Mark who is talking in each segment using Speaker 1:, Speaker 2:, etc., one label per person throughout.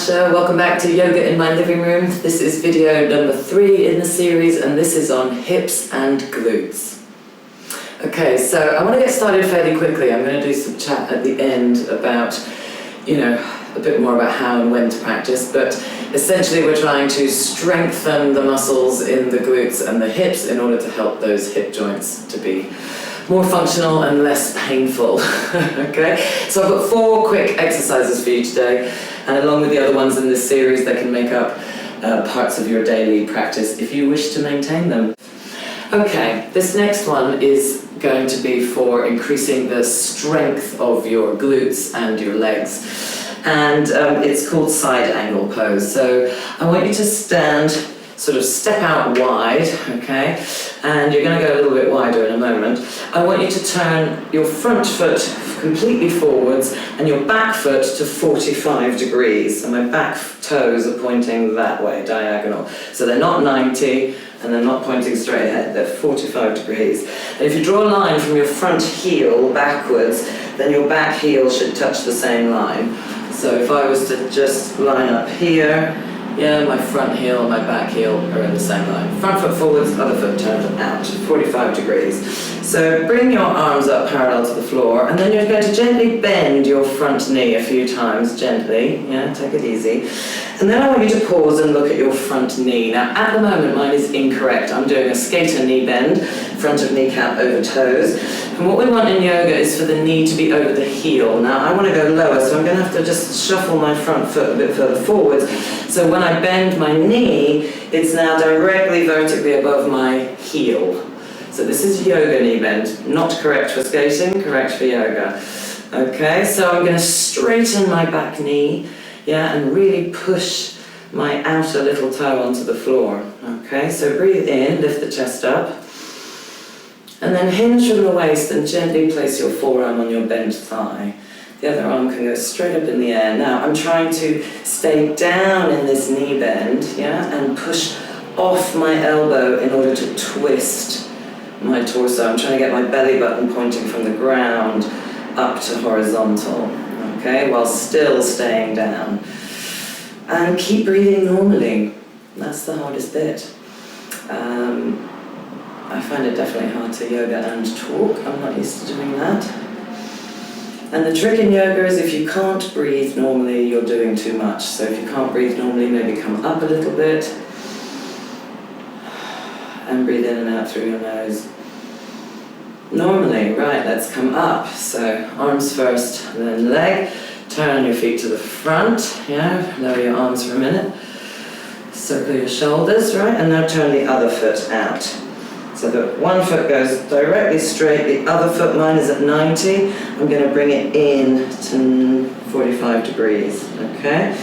Speaker 1: Asha, welcome back to Yoga in My Living Room. This is video number 3 in the series, and this is on hips and glutes. Okay, so I want to get started fairly quickly. I'm going to do some chat at the end about, a bit more about how and when to practice, but essentially we're trying to strengthen the muscles in the glutes and the hips in order to help those hip joints to be more functional and less painful. Okay, so I've got 4 quick exercises for you today, and along with the other ones in this series, they can make up parts of your daily practice if you wish to maintain them. Okay, this next one is going to be for increasing the strength of your glutes and your legs, and it's called side angle pose. So I want you to stand, sort of step out wide, okay, and you're going to go a little bit wider in a moment. I want you to turn your front foot completely forwards and your back foot to 45 degrees. So my back toes are pointing that way, diagonal. So they're not 90 and they're not pointing straight ahead, they're 45 degrees. And if you draw a line from your front heel backwards, then your back heel should touch the same line. So if I was to just line up here, my front heel and my back heel are in the same line. Front foot forwards, other foot turned out, 45 degrees. So bring your arms up parallel to the floor, and then you're going to gently bend your front knee a few times, gently, take it easy. And then I want you to pause and look at your front knee. Now, at the moment, mine is incorrect. I'm doing a skater knee bend, front of kneecap over toes. And what we want in yoga is for the knee to be over the heel. Now, I want to go lower, so I'm going to have to just shuffle my front foot a bit further forwards. So when I bend my knee, it's now directly vertically above my heel. So this is yoga knee bend, not correct for skating, correct for yoga. Okay, so I'm going to straighten my back knee, and really push my outer little toe onto the floor. Okay, so breathe in, lift the chest up, and then hinge from the waist and gently place your forearm on your bent thigh. The other arm can go straight up in the air. Now I'm trying to stay down in this knee bend, and push off my elbow in order to twist my torso. I'm trying to get my belly button pointing from the ground up to horizontal, okay, while still staying down. And keep breathing normally. That's the hardest bit. I find it definitely hard to yoga and talk. I'm not used to doing that. And the trick in yoga is if you can't breathe normally, you're doing too much. So if you can't breathe normally, maybe come up a little bit and breathe in and out through your nose. Normally, right, let's come up. So arms first, and then leg. Turn your feet to the front, lower your arms for a minute. Circle your shoulders, right, and now turn the other foot out. So that one foot goes directly straight, the other foot, mine is at 90. I'm going to bring it in to 45 degrees, okay?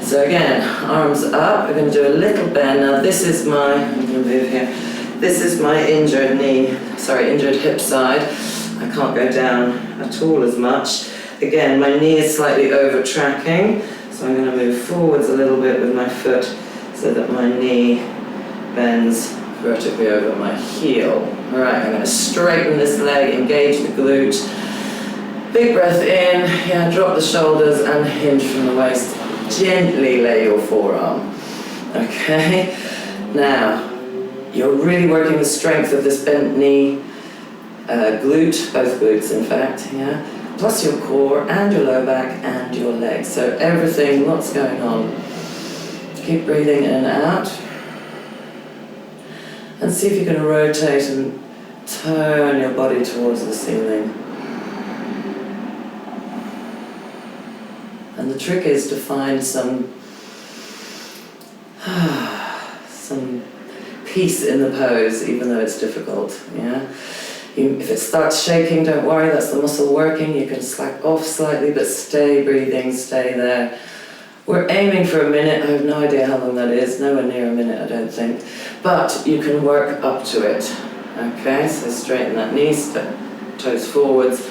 Speaker 1: So again, arms up, we're going to do a little bend. Now this is my, I'm going to move here. This is my injured hip side. I can't go down at all as much. Again, my knee is slightly over tracking, so I'm going to move forwards a little bit with my foot so that my knee bends vertically over my heel. All right, I'm going to straighten this leg, engage the glute. Big breath in, drop the shoulders and hinge from the waist. Gently lay your forearm. Okay, now you're really working the strength of this bent knee, glute, both glutes in fact, plus your core and your lower back and your legs. So everything, lots going on. Keep breathing in and out. And see if you can rotate and turn your body towards the ceiling. And the trick is to find some peace in the pose, even though it's difficult, If it starts shaking, don't worry, that's the muscle working. You can slack off slightly, but stay breathing, stay there. We're aiming for a minute. I have no idea how long that is, nowhere near a minute, I don't think. But you can work up to it. Okay, so straighten that knee, step toes forwards,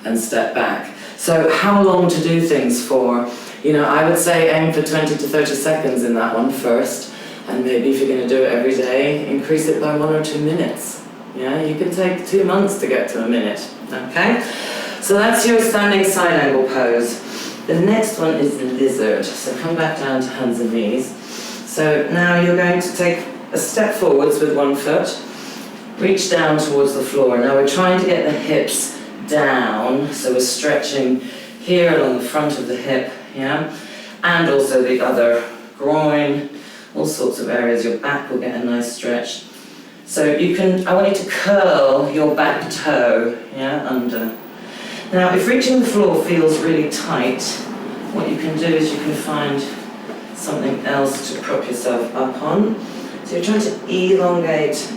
Speaker 1: and step back. So how long to do things for? I would say aim for 20 to 30 seconds in that one first. And maybe if you're going to do it every day, increase it by 1 or 2 minutes. You can take 2 months to get to a minute. Okay? So that's your standing side angle pose. The next one is lizard. So come back down to hands and knees. So now you're going to take a step forwards with one foot, reach down towards the floor. Now we're trying to get the hips down, so we're stretching here along the front of the hip, yeah, and also the other groin, all sorts of areas. Your back will get a nice stretch. So you can, I want you to curl your back toe, yeah, under. Now if reaching the floor feels really tight, what you can do is you can find something else to prop yourself up on. So you're trying to elongate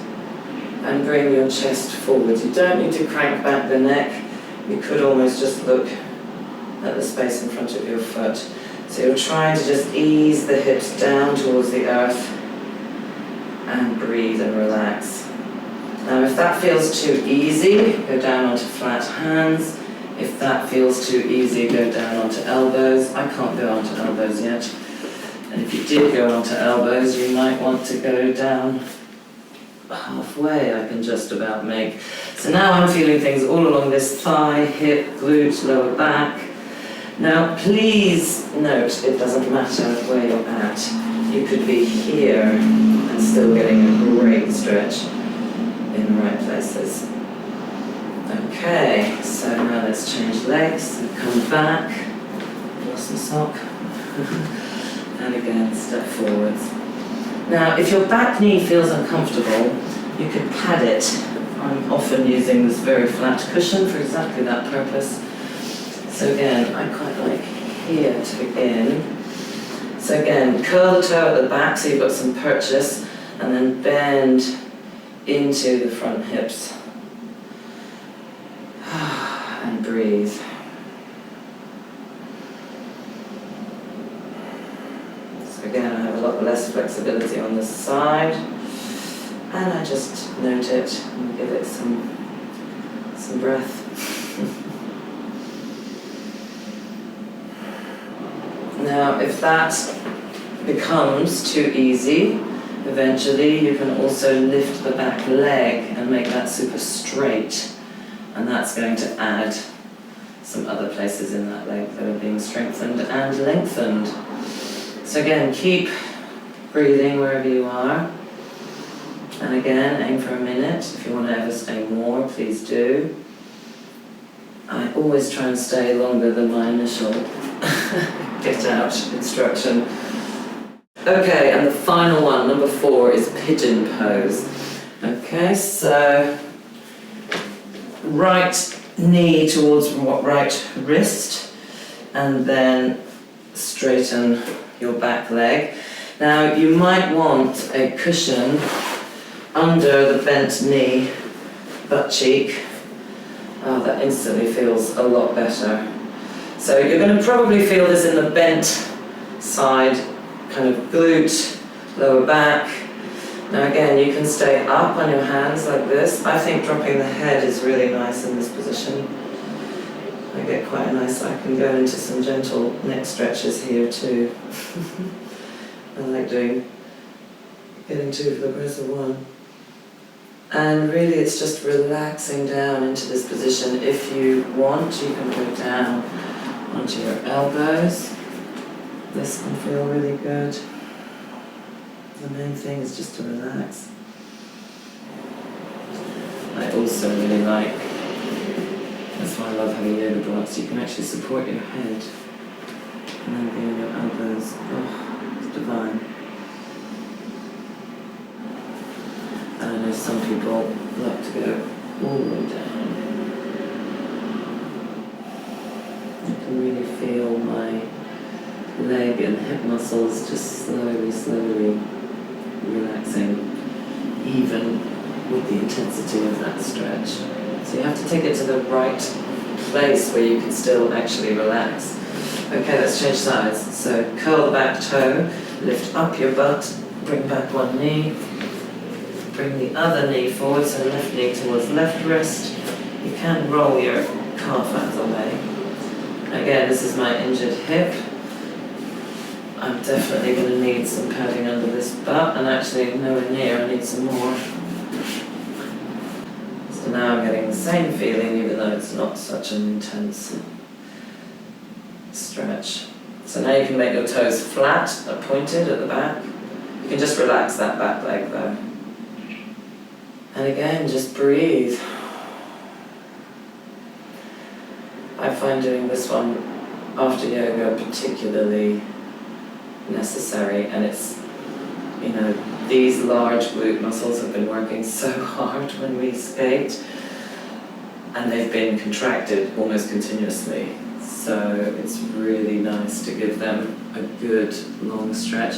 Speaker 1: and bring your chest forward. You don't need to crank back the neck. You could almost just look at the space in front of your foot. So you're trying to just ease the hips down towards the earth and breathe and relax. Now if that feels too easy, go down onto flat hands. If that feels too easy, go down onto elbows. I can't go onto elbows yet. And if you did go onto elbows, you might want to go down halfway, I can just about make. So now I'm feeling things all along this thigh, hip, glute, lower back. Now please note, it doesn't matter where you're at. You could be here and still getting a great stretch in the right places. Okay, so now let's change legs. So come back, lost the sock, and again step forwards. Now if your back knee feels uncomfortable, you can pad it. I'm often using this very flat cushion for exactly that purpose. So again, I quite like here to begin. So again, curl the toe at the back so you've got some purchase, and then bend into the front hips. And breathe. So again, I have a lot less flexibility on this side, and I just note it and give it some breath. Now, if that becomes too easy, eventually you can also lift the back leg and make that super straight, and that's going to add some other places in that leg that are being strengthened and lengthened. So again, keep breathing wherever you are, and again, aim for a minute. If you want to ever stay more, please do. I always try and stay longer than my initial get out instruction. Okay, and the final one, number 4, is pigeon pose. Okay, so right knee towards right wrist, and then straighten your back leg. Now you might want a cushion under the bent knee, butt cheek. Oh, that instantly feels a lot better. So you're going to probably feel this in the bent side, kind of glute, lower back. Now again, you can stay up on your hands like this. I think dropping the head is really nice in this position. I get quite a nice, I can go into some gentle neck stretches here too. I like getting 2 for the price of 1. And really it's just relaxing down into this position. If you want, you can go down onto your elbows. This can feel really good. The main thing is just to relax. I also really like, that's why I love having yoga blocks, you can actually support your head and then be on your elbows. Oh, it's divine. And I know some people like to go all the way down. I can really feel my leg and hip muscles just slowly relaxing, even with the intensity of that stretch. So you have to take it to the right place where you can still actually relax. Okay, let's change sides. So curl the back toe, lift up your butt, bring back one knee, bring the other knee forward, so left knee towards left wrist. You can roll your calf out of the way. Again, this is my injured hip. I'm definitely going to need some padding under this butt, and actually nowhere near, I need some more. So now I'm getting the same feeling, even though it's not such an intense stretch. stretch. So now you can make your toes flat or pointed at the back. You can just relax that back leg though. And again, just breathe. I find doing this one after yoga particularly necessary, and it's, you know, these large glute muscles have been working so hard when we skate, and they've been contracted almost continuously. So it's really nice to give them a good long stretch.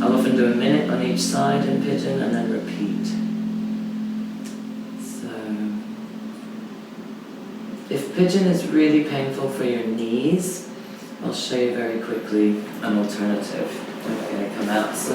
Speaker 1: I'll often do a minute on each side in pigeon and then repeat. So if pigeon is really painful for your knees, I'll show you very quickly an alternative. Okay, come out. So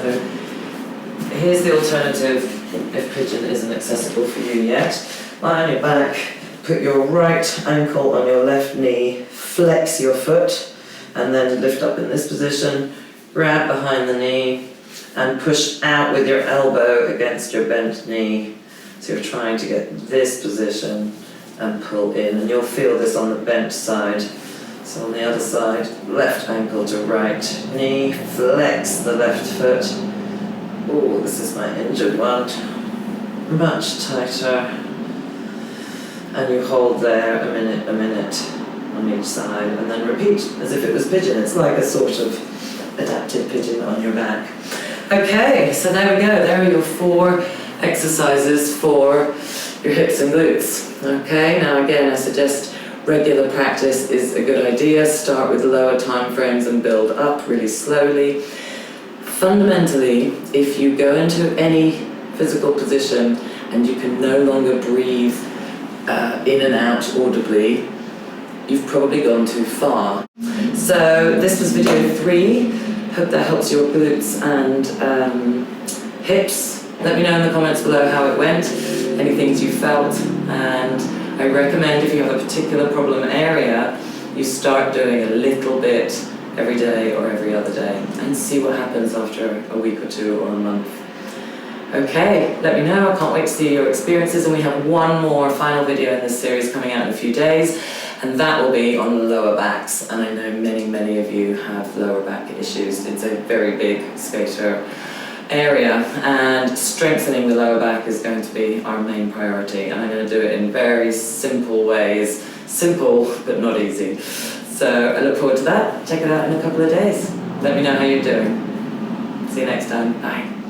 Speaker 1: here's the alternative if pigeon isn't accessible for you yet. Lie on your back, put your right ankle on your left knee, flex your foot, and then lift up in this position, grab behind the knee, and push out with your elbow against your bent knee. So you're trying to get this position and pull in, and you'll feel this on the bent side. So on the other side, left ankle to right knee, flex the left foot. Oh, this is my injured one. Much tighter. And you hold there a minute on each side, and then repeat as if it was pigeon. It's like a sort of adapted pigeon on your back. Okay, so there we go. There are your 4 exercises for your hips and glutes. Okay, now again, I suggest regular practice is a good idea. Start with lower time frames and build up really slowly. Fundamentally, if you go into any physical position and you can no longer breathe in and out audibly, you've probably gone too far. So this was video 3. Hope that helps your glutes and hips. Let me know in the comments below how it went, any things you felt, and I recommend if you have a particular problem area, you start doing a little bit every day or every other day and see what happens after a week or 2 or a month. Okay, let me know. I can't wait to see your experiences, and we have one more final video in this series coming out in a few days, and that will be on lower backs. And I know many of you have lower back issues. It's a very big skater area, and strengthening the lower back is going to be our main priority, and I'm going to do it in very simple ways. Simple, but not easy. So I look forward to that. Check it out in a couple of days. Let me know how you're doing. See you next time. Bye.